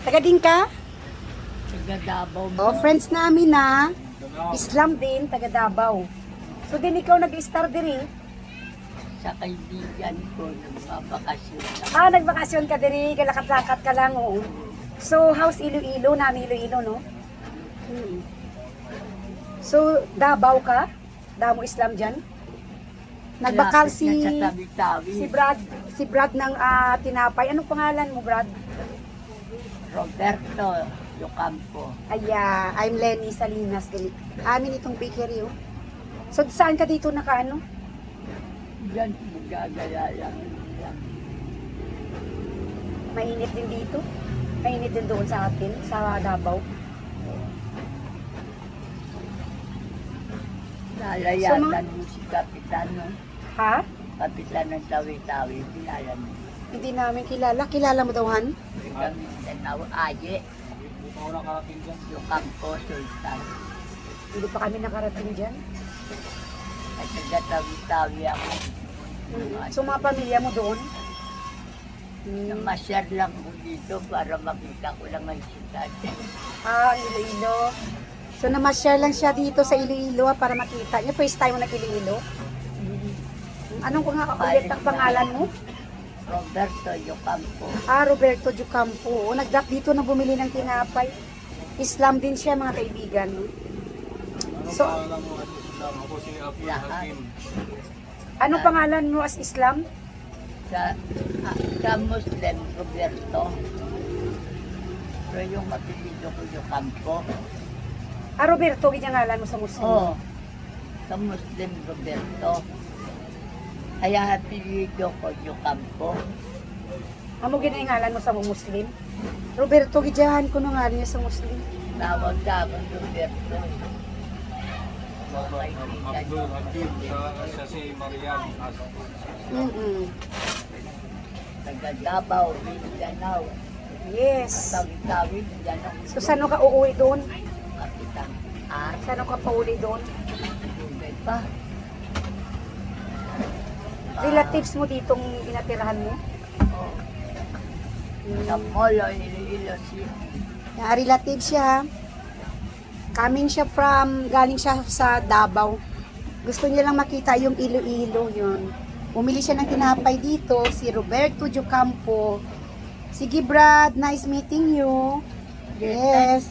Taga din ka? Taga Davao. Oh, friends namin na Islam din, taga Davao. So din ikaw nag-star diri? Sa kaibigan ko, nagbabakasyon lang. Ah, nagbakasyon ka diri, kalakat-lakat ka lang, oo. So, how's Iloilo? Nami Iloilo, no? Hmm. So, Davao ka? Damo Islam dyan? Nagbakal Lapit na sa tabi-tabi. si Brad ng tinapay. Anong pangalan mo, Brad? Roberto Yocampo. Aya, I'm Lenny Salinas. Amin itong bakery, oh. So, saan ka dito nakaano? Diyan magagaya lang. Mainit din dito? Mainit din doon sa atin, sa Davao. Nalayatan mo si Kapitan, no? Ha? Kapitan ng tawi-tawi, pinala mo. Hindi namin kilala. Kilala mo daw, Han? Kami tanaw aye. Yocampo, Sultan. Hindi pa kami nakarating dyan. At taga-tawi-tawi ako. So, mga pamilya mo doon? Namasyar lang ko dito para makita ko lang ang sikat. Ah, Iloilo. So, namasyal lang siya dito sa Iloilo para makita niya. First time mo na Iloilo? Anong ulit ang pangalan mo? Roberto Yocampo. Ah, Roberto Jucampo. Nag-drop dito na bumili ng tinapay. Islam din siya, mga kaibigan. So, Lahat. anong pangalan mo as Islam? Sa Muslim, Roberto. Pero yung mapilido ko Yocampo. Ah, Roberto, ginyangalan mo sa Muslim. Oo. Sa Muslim, Roberto. Kaya apelido ko Yocampo. Amo ginangalan mo sa Muslim? Roberto, gijahan ko nung ngalan niya sa Muslim. Tawag sa akin Roberto. Abdul siya si Marian. Taga Davao, Mindanao. Yes. Tawi-tawi, Mindanao. So, saan ka uuwi doon? Kapitan. Saan ka pauli doon? Dugay pa. Relatives mo ditong inatirahan mo? Sa Molo, Iloilo City. Relative siya. Coming siya galing siya sa Davao. Gusto niya lang makita yung Iloilo yun. Bumili siya ng tinapay dito, si Roberto Jucampo. Sige Brad, nice meeting you. Yes.